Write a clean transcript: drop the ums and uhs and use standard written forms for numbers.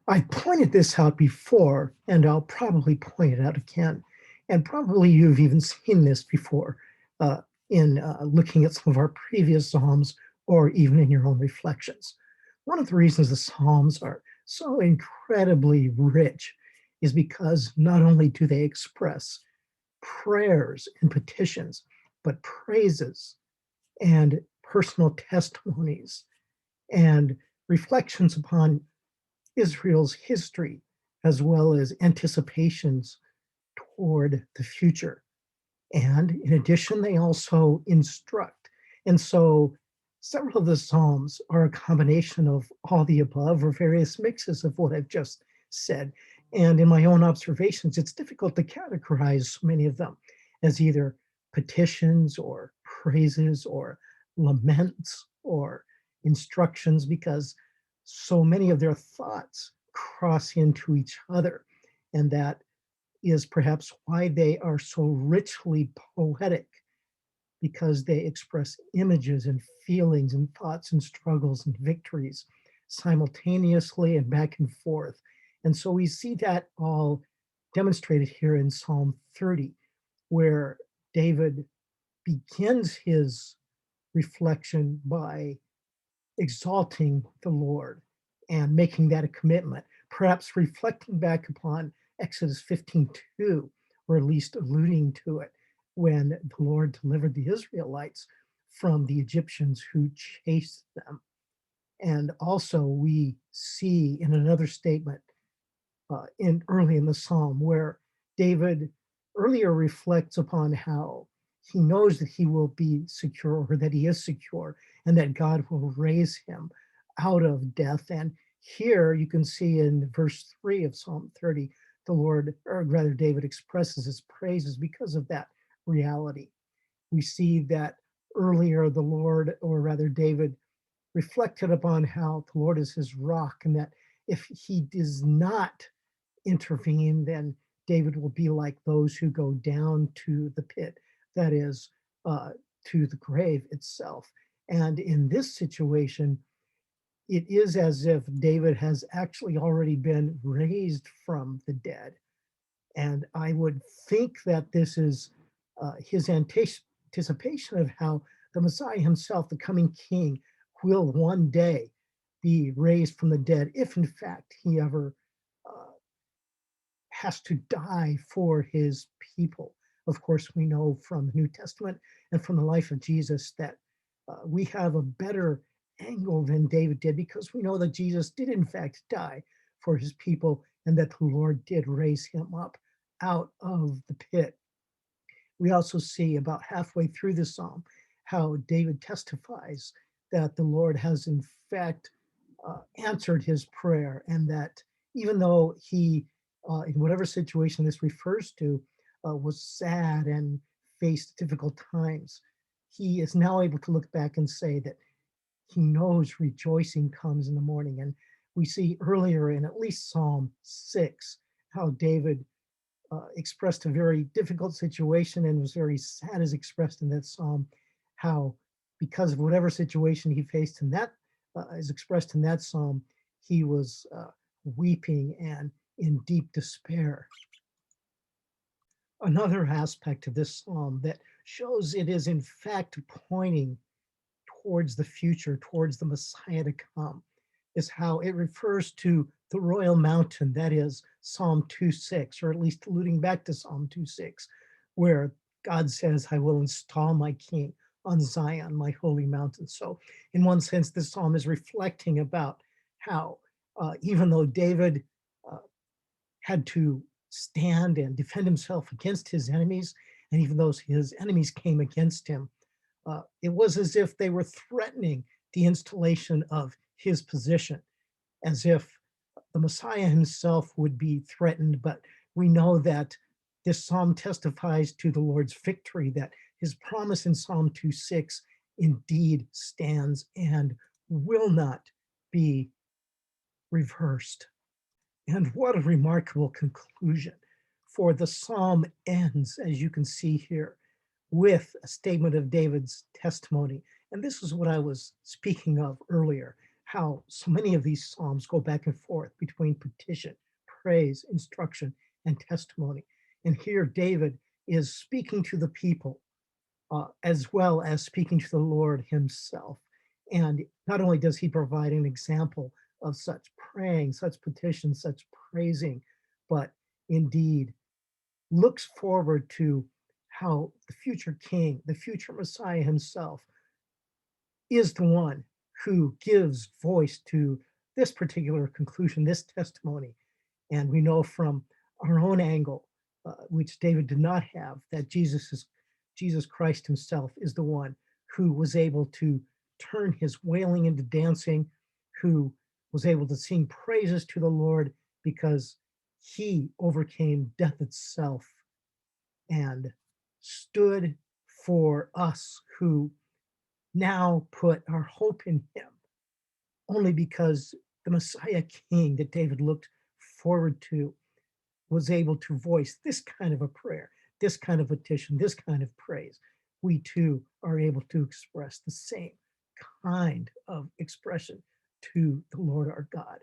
I pointed this out before, and I'll probably point it out again. And probably you've even seen this before uh, in looking at some of our previous Psalms or even in your own reflections. One of the reasons the Psalms are so incredibly rich is because not only do they express prayers and petitions, but praises and personal testimonies and reflections upon Israel's history, as well as anticipations toward the future. And in addition, they also instruct. And so several of the Psalms are a combination of all the above or various mixes of what I've just said. And in my own observations, it's difficult to categorize so many of them as either petitions or praises or laments or instructions because so many of their thoughts cross into each other. And that is perhaps why they are so richly poetic, because they express images and feelings and thoughts and struggles and victories simultaneously and back and forth. And so we see that all demonstrated here in Psalm 30, where David begins his reflection by exalting the Lord and making that a commitment, perhaps reflecting back upon Exodus 15:2, or at least alluding to it, when the Lord delivered the Israelites from the Egyptians who chased them. And also, we see in another statement in early in the psalm where David earlier reflects upon how he knows that he will be secure, or that he is secure, and that God will raise him out of death. And here you can see in verse 3 of Psalm 30, the Lord, or rather David, expresses his praises because of that reality. We see that earlier the Lord, or rather David, reflected upon how the Lord is his rock, and that if he does not intervene, then David will be like those who go down to the pit, that is, to the grave itself. And in this situation, it is as if David has actually already been raised from the dead. And I would think that this is his anticipation of how the Messiah himself, the coming king, will one day be raised from the dead, if in fact he ever uh, has to die for his people. Of course, we know from the New Testament and from the life of Jesus that we have a better angle than David did, because we know that Jesus did in fact die for his people and that the Lord did raise him up out of the pit. We also see about halfway through the psalm how David testifies that the Lord has in fact answered his prayer, and that even though he, in whatever situation this refers to, was sad and faced difficult times, he is now able to look back and say that he knows rejoicing comes in the morning. And we see earlier in at least Psalm 6 how David expressed a very difficult situation and was very sad, as expressed in that psalm, how because of whatever situation he faced in that, as expressed in that psalm, he was weeping and in deep despair. Another aspect of this psalm that shows it is in fact pointing towards the future, towards the Messiah to come, is how it refers to the royal mountain, that is Psalm 2:6, or at least alluding back to Psalm 2:6, where God says, I will install my king on Zion, my holy mountain. So, in one sense, this psalm is reflecting about how, even though David uh, had to stand and defend himself against his enemies, and even though his enemies came against him, it was as if they were threatening the installation of his position, as if the Messiah himself would be threatened. But we know that this psalm testifies to the Lord's victory, that his promise in Psalm 2:6 indeed stands and will not be reversed. And what a remarkable conclusion. For the psalm ends, as you can see here, with a statement of David's testimony. And this is what I was speaking of earlier, how so many of these Psalms go back and forth between petition, praise, instruction, and testimony. And here David is speaking to the people as well as speaking to the Lord himself. And not only does he provide an example of such praying, such petition, such praising, but indeed looks forward to how the future king, the future Messiah himself, is the one who gives voice to this particular conclusion, this testimony. And we know from our own angle, which David did not have, that Jesus Christ himself is the one who was able to turn his wailing into dancing, who was able to sing praises to the Lord because he overcame death itself and stood for us who now put our hope in him only because the Messiah King that David looked forward to was able to voice this kind of a prayer, this kind of petition, this kind of praise. We too are able to express the same kind of expression to the Lord our God.